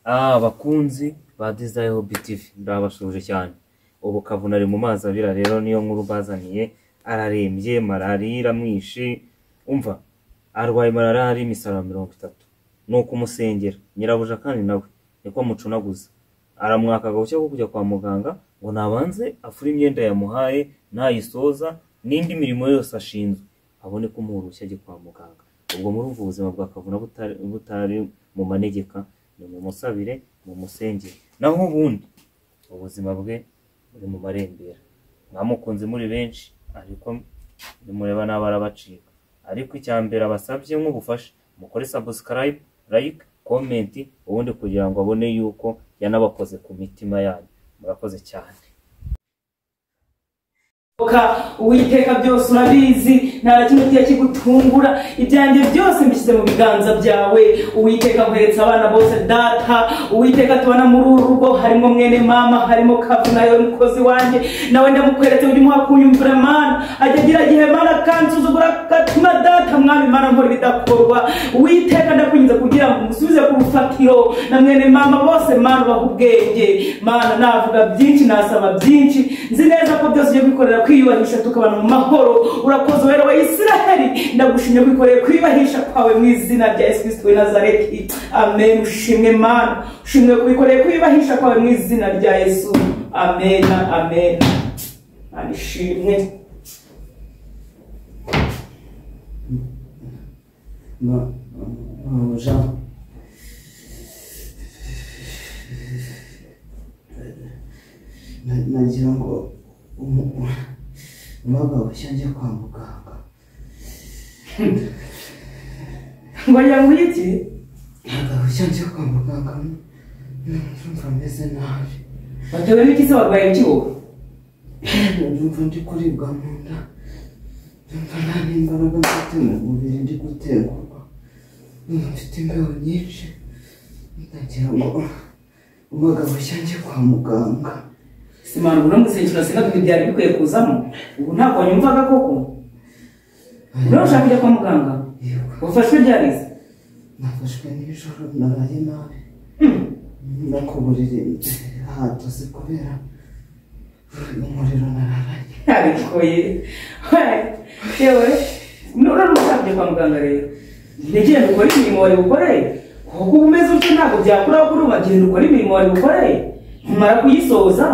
Bakunzi ba Desire Hobby TV ndabashuje cyane. Ubu Kavuna ari mu mazi abira rero niyo nkuru bazaniye, ararembye malariya iramwishe. Umva arwaye malariya ari imisara 30. Nuko umusengera nyirabuja kandi nawe niko mucunaguza. Aramwaka gaucya ko kujya kwa muganga ngo nabanze afura imyenda yamuhaye nayisoza n'indi mirimo yose ashinzwe abone ko umurushya ajye kwa muganga. Ubwo muri ubuzima bwa Kavuna butari mu manegeka, ni mu musabire mu musenge, naho ubundi ubuzima bwe buri mu marembera. Mwamukunze muri benshi ariko nimureba nabara bacika. Ariko icyambere abasabye nk'ubufasha mukore subscribe, like, comment ubundi kugira ngo abone yuko yanabakoze ku mitima yanyu. Murakoze cyane. Uwiteka byose urabizi, nta kintu kigiye kigutungura, ibyanjye byose mbishyize mu biganza byawe. Uwiteka nkweretse abana bose data, Uwiteka tubana muri uru rugo, harimo mwene mama, harimo Kavuna yo mukozi wanjye, nawe ndamukweretse ujye umuha kunyumvira mana, ajya agira gihe mana kansuzugura gatuma data mwami mana nkora bidakorwa. Uwiteka ndakwinze kugira ngo musubize ku rufatiro, na mwene mama bose mana baha ubwenge mana. Navuga byinshi nasaba byinshi, nzi neza ko byose ugiye kwikorera kwiyubahisha tukabana mu mahoro. Urakoze wera wa Isiraheli, ndagushimye kwikoreye kwiyubahisha kwawe mu izina rya Yesu Kristo w'i Nazareti. Amen. Ushimwe mana, ushimwe kwikoreye kwiyubahisha kwawe mu izina rya Yesu. Amen. Amen. Anishimwe. Jean nagira ngo umugabo cyangwa kwa muganga ngo yamwiti umugabo cyangwa kwa muganga numva meze nabi. batewe n'iki se warwaye ikiwo? Numva ndi kuribwa mu nda, numva nta n'imbaraga mfite mu mubiri, ndi gutegurwa, mfite imbeho nyinshi. Ndagira ngo umugabo cyangwa kwa muganga. Simana unamusenjura singa byari bikwiye kuzamo. Ubu ntabwo wanyumvaga koko? Urashaka kujya kwa muganga? Ufashwe ryarize? Nafashwe nijoro naraye nabi. Nakuburire hatose kubera umuriro nararanye. Ariko yewe nurashaka kujya kwa muganga rero. Nigende ukora imirimo wari gukoreye. Kuko umeze utyo ntabwo byakuraho kuri bagenda ukora imirimo wari gukoreye. Mara kuyisoza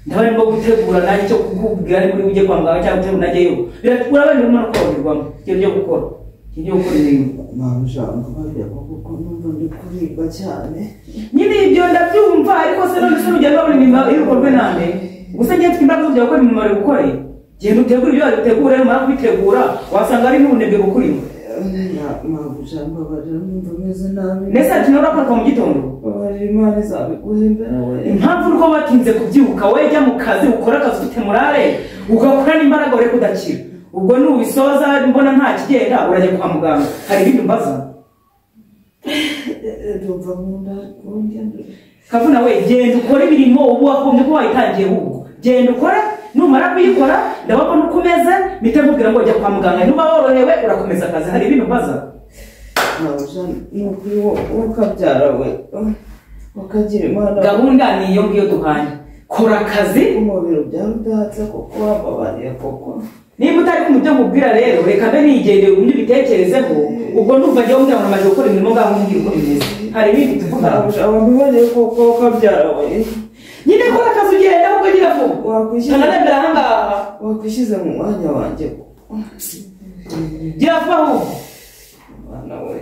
ndabari ngo gutegura nari cyo kukubwira ni uje kwa muganga cyangwa utewe najyeyo. Birakura bari mu kwavirwamo. Cyo gukora. Cyo gukora imirimo. Mamujambo bariya kuko numva ndi kuribwa cyane. Nyine ibyo ndabyumva ariko se none se ugenda babona imirimo irukorwe nande. Gusa ngiye twimbaga byo gukora imirimo wari gukoreye. Genda utegura ibyo wari gutegura mara kwitegura wasanga ari n'ubunebwe bukurimo. Mamujambo bariya numva meze nabi. Nesa tunora kwa mu gitondo. Imana izabiguhembera we. Impamvu uko batinze kubyuka we jya mu kazi ukora akazi ufite morale ugakora n'imbaraga uri kudakira. Ubwo nubisoza mbona nta kigenda urajya kwa muganga. Hari ibindi mbaza? Ndumva mu nda kongenda. Kavuna we genda ukora imirimo ubu wakombye ko wayitangiye ubwo. Genda ukora numara kuyikora ndabona uko umeze mpite mubwira ngo jya kwa muganga. Nuba worohewe urakomeza akazi. Hari ibindi mbaza? Ukabyara we ukagira Imana. Gahunda ni iyo ngiyo duhanye. Kora akazi umubiri byarudatse kuko wababariye koko. Niba utari kumujya mubwira rero reka mbe nigende ubundi bitekerezeho. Ubwo ndumva njye umwana amaze gukora imirimo ngaho ngiye uko bimeze. Hari ibindi tuvuga abantu bari koko ukabyara we. Nyine kora akazi ugenda ahubwo gira vuba. Kanarembera ahangaha Wakwishize mu mwanya wanjye. Gira vuba ahubwo. Mwana we.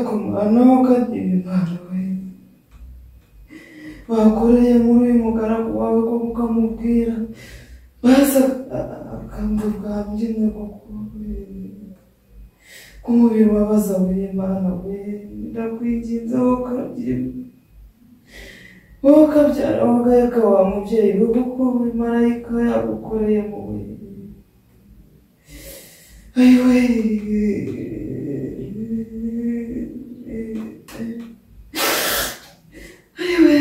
Kumana ukagira Imana we. Wakoreye muri uyu mugaragu wawe ko ukamubwira basa akamva bwambyine koko kumubiri wabaza we Imana we. Ndakwinginze wowe kabyara wagayaka wa mubyeyi we kuko buri marayika yagukoreye mu we. ayiwe ayiwe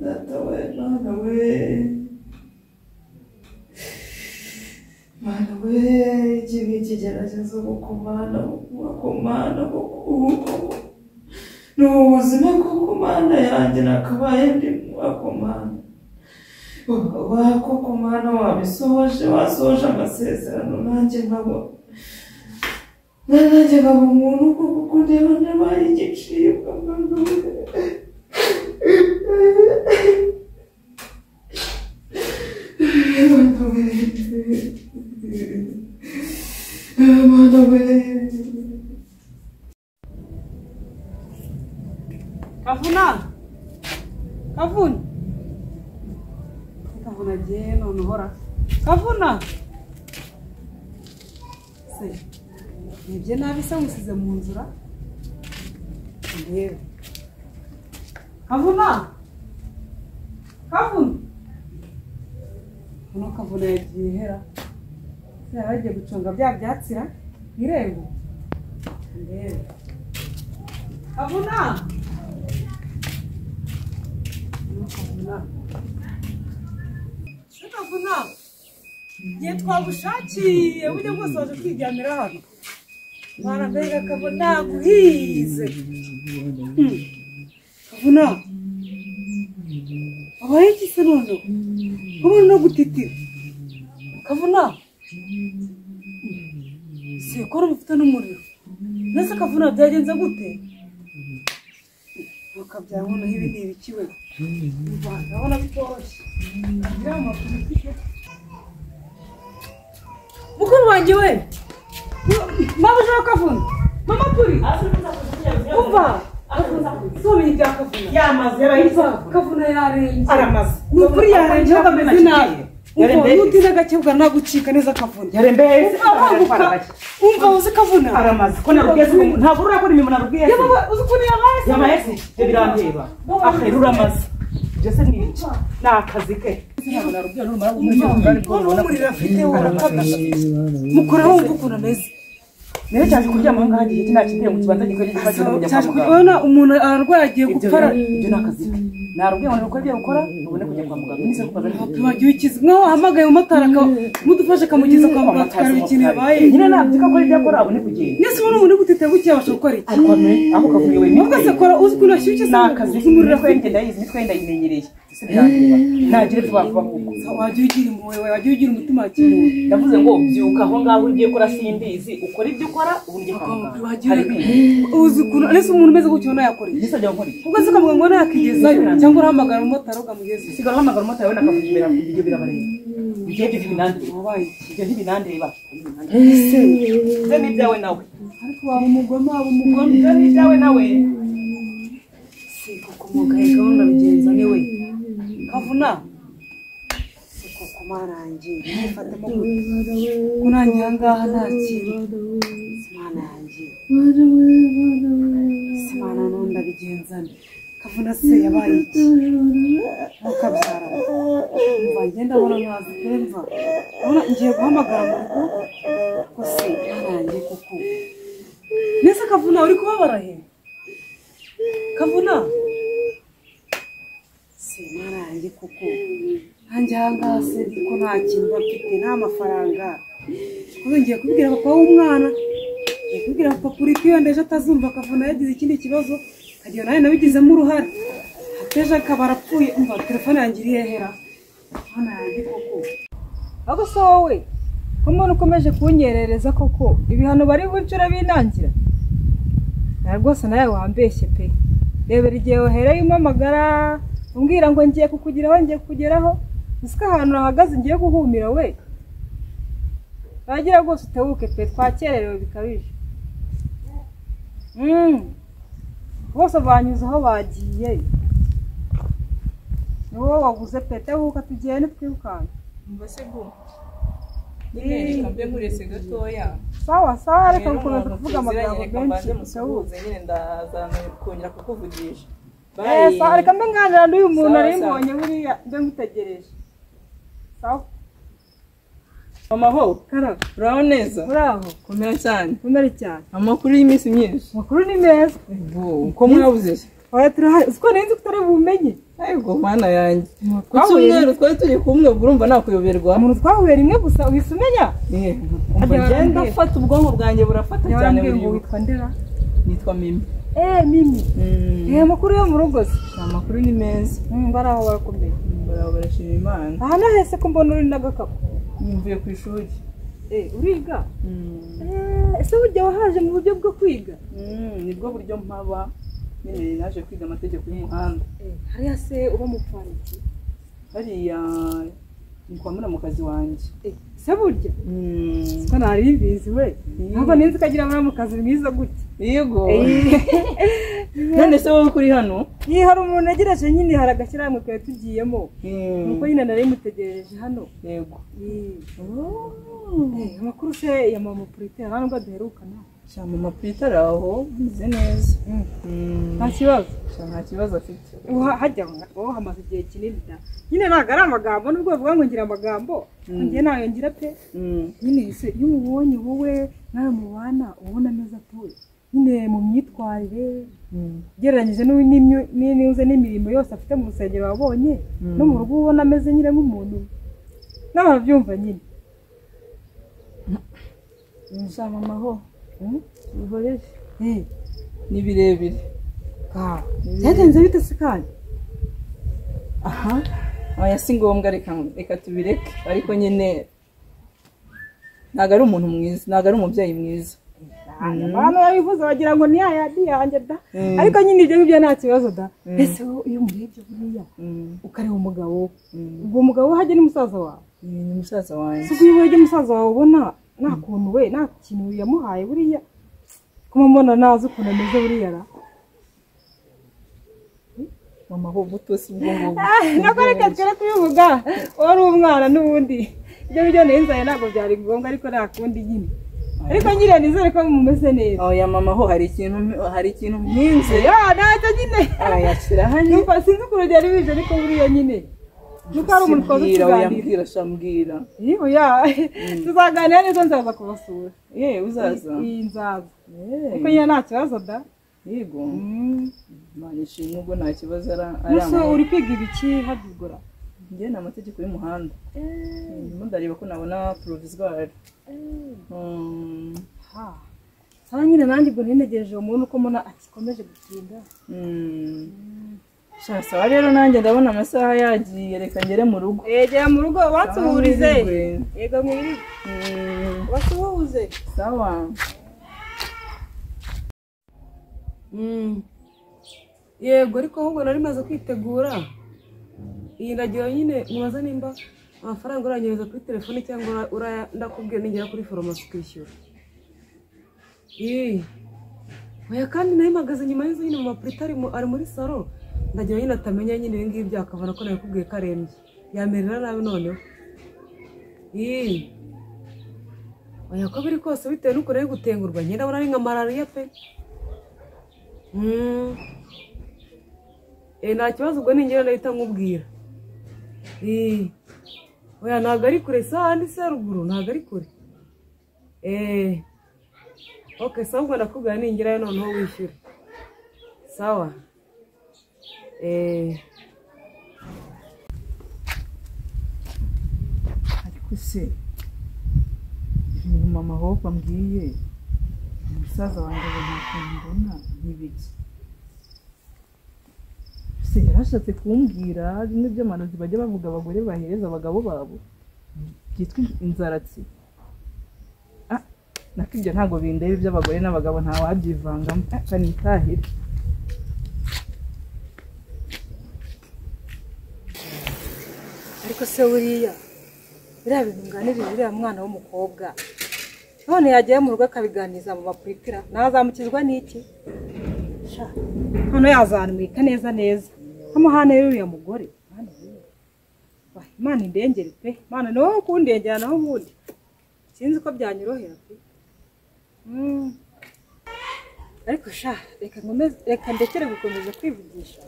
data we mana we mana we iki ni ikigeragezo kukumana kukumana kukuko ni ubuzima kukumana yanjye nakabaye ndi wakumana wakukumana wabisohoje wasohoje amasezerano nanjye nkabo umuntu kuko ndeba nabaye igicibwa mana we Kavuna je none hora Kavuna se nibye nabi se musize mu nzura ndebe Kavuna uno Kavuna yagiye hera se yagiye gucunga bya byatsira irembo ndebe Kavuna Ye twabushakiye buryo bwose waje kwiryamira hano Mwana mbega Kavuna guhize Kavuna abaye iki none Kavuna no gutitira Kavuna se kora bifite n'umuriro nese Kavuna byagenze gute Ukabyabona ibi ni ibikiwe Ndabona bitoroshye Ndama politike Mukuru wanjye we Mama ushaka Kavuna Mama puri Umva Sobi ibya Kavuna yamaze yarahise Kavuna yarenze aramaze Nukuri yarenze akameze nabi Nutina gakebwa nagucika neza Kavuna yarembeye Umva uzi Kavuna aramaze ko narugeze ntabwo urakora imimo narubwiye uzi ko yabaye se birandeba aherura amaze byose ni iki nakazi ke mukora wumva ukuntu ameze Nere cyaje kuryama ngaha gihe kinakiteye mu kibanza gikwiriye gufasha kujya cyaje kubona umuntu arwaye agiye gupfara ibyo nakazi narubwiye ngo ukora ibyo ukora ubone kujya kwa muganga nise kubaza tubagiye ikizi mwaho hamagaye umutara mudufashe kamugeza kwa muganga tukareba ikintu yabaye nyine nabyika ko ibyo akora abone kugenda nese ubona umuntu gutite guke abasha gukora iki ariko aho kavuye we nubwo se kora uzi ko nashyushye nakazi umuriro kwengenda yizi twenda yimenyereye nagire tubavuga kuko wagiye ugira impuhwe wagiye ugira umutima kimuntu ndavuze ngo byuka aho ngaho ugiye kora simbizi ukora ibyo ukora ubundi uzi ukuntu nese umuntu umeze gutyo nayakora iki nisajya nkora iki ubwo se kavuga ngo nakigezayo cyangwa urahamagara umumotari ukamugeza sigara uhamagara umumotari we nakavugira ibyo birabareba ibyo ntibinandeba ibyo ntibinandeba se n'ibyawe nawe ariko waba umugome ibyo n'ibyawe nawe si kuko umugaye gahunda bigenza niwe Kavuna si kuko marangiye nifatemo ko nanjye ahangaha nta kintu simana yanjye simana nunda bigenzane Kavuna se yabaye iki mukabyara mva ngenda abona nkazi temva abona ngiye guhamagara mu rugo ko se marangiye kuko nese Kavuna uri kubabara he Kavuna se marangiye kuko nanjye ahangaha se ko nta kintu bafite nta mafaranga kuko ngiye kubwira papa w'umwana ngiye kubwira papa kuri kiyondeje atazumva Kavuna yagize ikindi kibazo kagiye nawe nabigizemo uruhare ateje akaba arapfuye umva telefone yanjye iri hehera hano yanjye koko ahubwo se wowe ko mbona ukomeje kunyerereza koko ibihano bari bucura binangira na rwose nawe wambeshye pe rebera igihe wohereye umamagara umbwira ngo ngiye kukugeraho ngiye kukugeraho usika ahantu ahagaze ngiye guhumira we bagira rwose utebuke pe twakererewe bikabije bose banyuze aho bagiye ni wowe waguze pe tebuka tugende twirukanka mbese go nyine kambe murese gatoya sawa sawa reka gukomeza kuvuga amagambo menshi musuhuze nyine ndazana kongera kukuvugisha sawa reka mbe nganira n'uyu muntu ari mbonye buriya mbe ngutegereje sawa Mama ho, Karaba. uraho neza? Uraho. Komera cyane. Komera cyane. Amakuru y'iminsi myinshi. Amakuru ni meza. Uko mwabuze se? Oya turahari. Siko nzi kutari bumenye. Ayego mana yanjye. Ku Twahuye cyumweru twari turi kumwe urumva nakuyoberwa. umuntu twahuye rimwe gusa uhise umenya. Umva ngenda fata ubwonko bwanjye burafata cyane Yarambwiye buri ngo witwa Ndera. nitwa Mimi. Mimi. Amakuru yo mu rugo se. Amakuru ni meza. Baraho barakomeye. Baraho barashima Imana. Aha nahese ko mbona uri n'agakapu. Mvuye ku ishuri. Uriga? Ese burya wahaje mu buryo bwo kwiga? Nibwo buryo mpaba. Nyine naje kwiga amategeko y'umuhanda. Hariya se uba mu Paris? Hariya ni kwa muramukazi wanjye. Se burya? Siko nari mbizi we. Ntabwo ninzi kagira muramukazi mwiza gutya. Yego. None se wowe kuri hano? Hari umuntu nageraje nyine hari agashyirahamwe twari tugiyemo. Nuko nyine nari mutegereje hano. Yego. Amakuru se ya mama Purite hano ngo duherukana. Sha mama Purite araho bize neza. Nta kibazo. Nta kibazo afite. Hajya ngo hamaze igihe kinini da. Nyine ntago ari amagambo nubwo bavuga ngo ngira amagambo. Ngiye nayo ngira pe. Nyine se iyo ubonye wowe nawe mubana ubona neza atuye. Nyine mu myitwarire gereranyije n'uze n'imirimo yose afite mu rusengero wabonye no mu rugo ubona ameze nyine nk'umuntu n'ababyumva nyine. Sha mama ho. Bihoreje. Ni birebire. Byagenze bite se kandi? Aha. Oya si ngombwa reka tubireke ariko nyine ntago ari umuntu mwiza, ntago ari umubyeyi mwiza. Abantu babivuze bagira ngo ni yayandi yanjye da. Ariko nyine ibyo ngibyo nta kibazo da. Ese iyo umurebye buriya ukareba umugabo ubwo mugabo hajye ni musaza wawe. Ni musaza wanjye. Si kuyiwe je musaza wawe ubona nta kuntu we nta kintu yamuhaye buriya. Kuma mbona nazi ukuntu ameze buriya ra. Mama ho butosi ubwongo. Nako reka twere kubivuga. Ori umwana n'ubundi. Ibyo bijyo nenzaye ntabwo byari ngombwa ariko nta kundi nyine. Ariko nyine nizere ko mumeze neza. Oya mama ho hari ikintu mpinze. Nacyo nyine. Ayakira hano. Numva sinzi kurugera ibije ariko buriya nyine. Nuko ari umuntu twaza tuganira. Shambwira. Oya. Tuzaganira neza nzaza kubasura. Uzaza. Nzaza. Ariko nyine nta kibazo da. Yego. Manishimwe ubwo nta kibazo ari. Nese uri kwiga ibiki habigora? Njye na amategeko y'umuhanda. Ndimo ndareba ko nabona provisoire. Saba nyine nanjye ubwo ntinegereje umuntu uko mbona akikomeje gutinda. Sawa rero nanjye ndabona amasaha yagiye reka ngere mu rugo. Gera mu rugo basuhurize. Yego mwiri. Basuhuze. Sawa. Yego ariko ahubwo nari maze kwitegura. Iyi ndagiye nyine mubaza nimba amafaranga uranyereza kuri telefone cyangwa ndakubwira ningera kuri farumasi kwishyura. Oya kandi nayo magaze nyuma y'inzu nyine mu Purite ari muri salo. Ndagira nyine atamenya nyine ibi ngibi byakavana ko nabikubwiye ko arembye. Yamerera nabi noneho. Oya ko biri kose bitewe n'uko rero gutengurwa nyine ndabona ari nka malariya pe. Nta kibazo ubwo ningera ndahita nkubwira. Oya ntabwo ari kure sahandi se ruguru ntabwo ari kure. Okay sawa ubwo ndakubwira ningerayo noneho wishyura. Sawa. Ariko se mama ho bambwiye umusaza wanjye mbona n'ibiki. Se yarashatse kumbwira bimwe by'amarozi bajya bavuga abagore bahereza abagabo babo byitwa inzaratsi. Nakibyo ntago bindeba iby'abagore n'abagabo nta wabyivangamo. Kanitahire. Ariko se buriya biriya bintu nganirira uriya mwana w'umukobwa none yagiye mu rugo akabiganiza mu Purite nazamukizwa n'iki? Hano yazanwika neza neza amuhane y'uriya mugore. Imana indengere pe. Imana ni wowe ukundengera naho ubundi sinzi ko byanyorohera pe. Ariko reka ndekere gukomeza kwivugisha.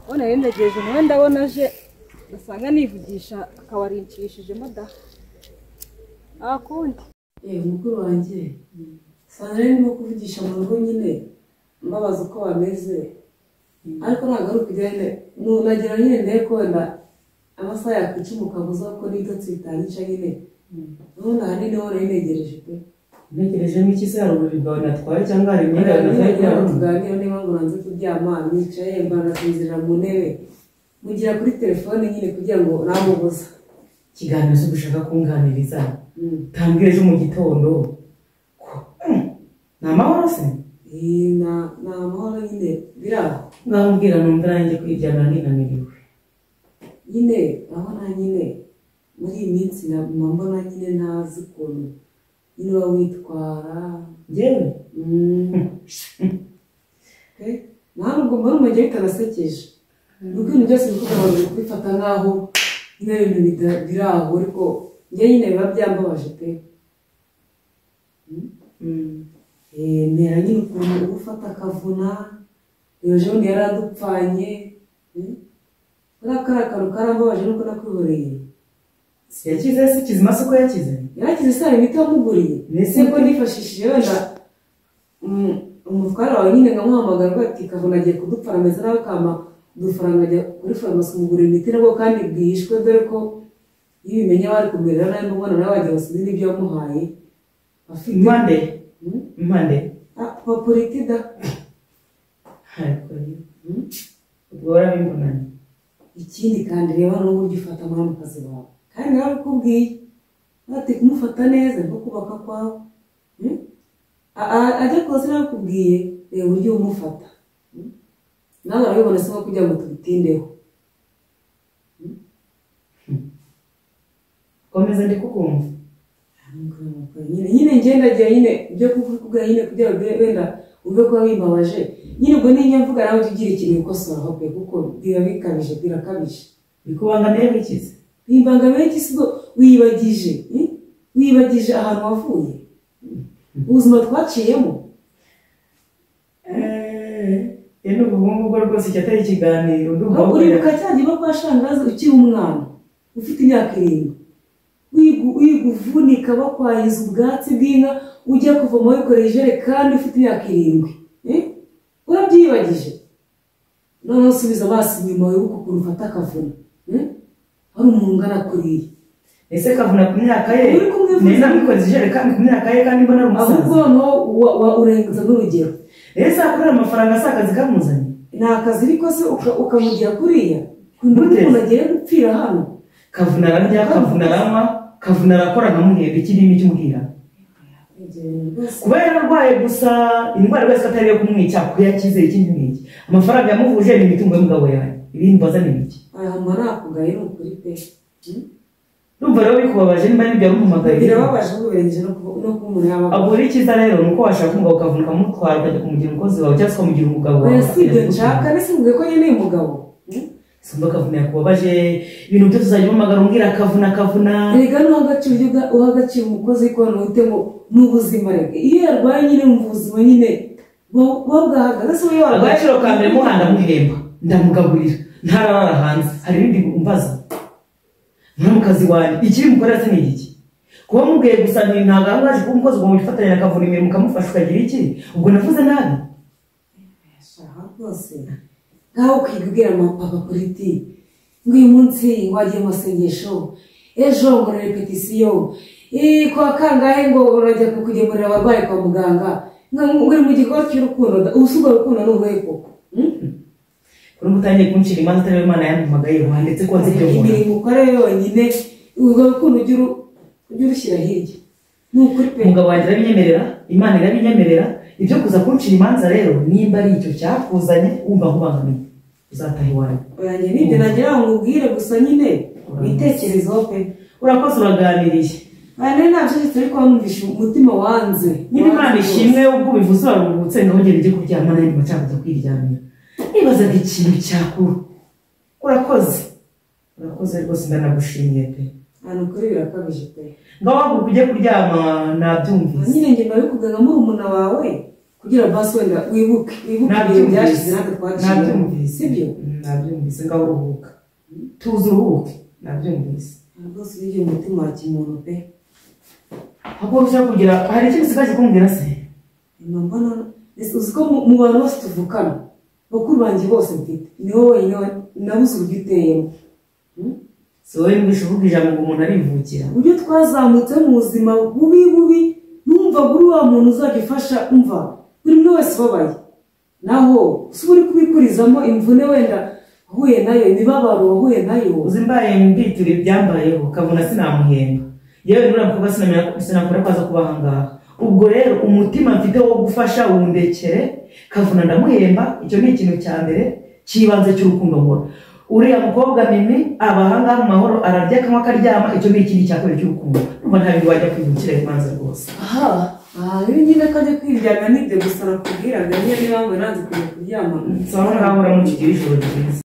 Ubona rero ndegereje nawe ndabona aje gasanga nivugisha akawarinshishijemo da. akundi mukuru wanjye Sandra arimo kuvugisha mu rugo nyine mbabaza uko bameze ariko ntabwo ari ukugenda nagira nyine ndebe ko wenda amasaha yakwica umukabuza kuko n'ibitotsi bitanyica nyine n'ubundi ahanini ho nari negereje pe ntegereje n'iki se hari uburiri bwawe natwaye cyangwa hari imyenda nagira ngo tuganire niba ngo nanze kuryama nicaye mbanasinzirira mu ntebe mugira kuri telefone nyine kugira ngo namubuza ikiganiro cyo gushaka kunganiriza tambwire ejo mu gitondo ni amahoro se ni amahoro nyine biraho ngaho mbwira numva nanjye kwijyana ninaniriwe nyine aho na nyine muri iyi minsi mbona nyine ntazi ukuntu nyine uba witwara njyewe ntabwo mbona umujyi bitanasekeje nuko ibintu byose bikugabanira kubifata nk'aho nyine ibintu biraho ariko njye nyine biba byambabaje pe mbera nyine ukuntu uba ufata akavuna iyo jone yari adupfanye kariya kantu karambabaje nuko nakwihoreye yakize se kizima se ko yakize yarakize se hari imiti wamuguriye mbese ko nifashishije wenda umutware wawe nyine nkamuhamagara ngo ati kavuna agiye kudupfana ameze nawe kama udufaranga ajya kuri farumasi kumugurira imiti nabwo kandi bwishwe dore ko iyo ubimenya bari kumerera nawe mbona nawe wagira basize n'ibyo wamuhaye impande papuritida ubwo warabimbonanye ikindi kandi reba n'uburyo ufata muri mu kazi bawe kandi nawe ukubwiye ati kumufata neza nko kubaka kwawe ajya kose nawe ukubwiye reba uburyo umufata nawe urabibona se nko kugira ngo tubitindeho komeza ndi kukumva nyine ngendagira nyine ibyo kukubwira nyine kugira ngo wenda uve kuba bimbabaje nyine ubwo niyo mvuga nawe tugira ikintu ukosoraho pe kuko birakabije bikubangamiye bikize bimbangamiye iki ubwo wibagije ahantu wavuye ubuzima twaciyemo n'ubuhungu bwo rwose cyatari ikiganiro uribuka cyagiye kwa shangazi ukiri umwana ufite imyaka 7 wiguvunika bakwahiza ubwatsi bw'inka ujya kuvoma wikoreye ijerekani ufite imyaka 7 urabyibagije noneho usubiza amaso inyuma wibuka ukuntu ufata akavuna hari umuntu ungana kuriye ese kavuna ku myaka ye neza bikoze ijerekani ku myaka ye kandi mbona ari umusaza ahubwo noneho urenza n'urugero ese akorera amafaranga si akazi kamuzanye ni akazi ariko se ukamugira kuriya umuntu agiye gupfira hano kavuna ararya kavuna aranywa kavuna arakora nkamuhemba ikirimi cy'umuhira kuba yararwaye gusa indwara wese atari yo kumwica ko yakize ikindi n'iki amafaranga yamuvuje ni imitungo y'umugabo yawe ibindi mbaza ni biki aya nakugaye ni ukuri pe numva rero bikubabaje niba n'ibyo yamuhamagaye birababaje uburengeje no kuba umuntu yaba agura icyiza rero nuko washaka umugabo ukavuna ukamutwara ukajya kumugira umukozi wawe cyangwa se ukamugira umugabo wawe si ibyo nshaka nisimbwe ko nyine umugabo simba kavuna yakubabaje ibintu byose uzajya umumagara umbwira kavuna rega uha agaciro umukozi ko nute ngo n'ubuzima rege iyo yarwaye nyine mu buzima nyine bwahagaze se iyo warwaye agaciro ka mbere muhanda muhemba ndamugaburira ntararara hanze hari ibindi umbaza mu kazi wanjye ikiri mukorera se ni iki kuba mubwiye gusa ntabwo aho waje kuba umukozi ugomba gufatanya na kavuna imirimo ukamufasha ukagira iki ubwo navuze nabi yashaka rwose ngaho kwibwira amapapa politi ngo uyu munsi wagiye mu masengesho ejo ngo na repetisiyo kwa kangahe ngo urajya kugemurira abarwayi kwa muganga uri mu gikorwa cy'urukundo ubusugo urukundo ni ubuhe koko kuri utangiye kunshira imanza atari Imana yampamagaye ndetse ko nzi ibyo nkora imirimo ukora yonyine urwo rukundo ujya urushyira hirya ni ukuri pe umugabo wanjye arabinyemerera Imana irabinyemerera ibyo kuza kunshira imanza rero nimba ari icyo cyakuzanye wumva nkubangamiye uzataha iwawe oyanjye nibyo nagira ngo ubwire gusa nyine witekerezeho pe urakoze uraganiriye nari ntabyo turi kumvisha umutima wanze nyine Imana ishimwe ubwo bivuze uraruhutse ngaho ugenda ujye kuryama nawe nyuma cyangwa ujya kwiryamira nibazaga ikintu cyakuru urakoze rwose ndanagushimiye pe hano kuri birakabije pe ngaho waguka ujye kuryama nabyumvise nyine njye nawe kuganga murumuna wawe kugira basi wenda wibuke ibintu byashize natwe twaciye nabyumvise sibyo nabyumvise ngaho uruhuka tuzi uruhuke nabyumvise rwose ugiye umutima wa kimuntu pe ahubwo ushaka kugira hari ikintu usigaje kumbwira se mbona uzi ko mu bantu bose tuvukana bakuru banjye bose mfite ni wowe wenyine nabuze uburyo uteyemo si wowe mbwisha uvuga ijambo ngo umuntu arivukira uburyo twazamutse mu buzima bubi numva kuri wa muntu uzajya ufasha umva buri umwe wese ubabaye naho si uri kubikurizamo imvune wenda wahuye nayo imibabaro wahuye nayo uzi mbaye mbitura ibyambayeho kabona sinamuhemba yewe nura mukobwa sinakora kwaza kubahangaha ubwo rero umutima mfite wo gufasha wundekere kavuna ndamuhemba icyo ni ikintu cya mbere kibanze cy'urukundo nkora uriya mukobwa Mimi abahanga mu mahoro ararya kamwe akaryama icyo ni ikindi cyakore cy'urukundo numva nta bindi wajya kwibukira imanza rwose iyo nyine kajya kwiryana nibyo gusa nakubwiraga niyo mpamvu nanze kujya kuryama nsaba ngaho uramukigira ijoro ryiza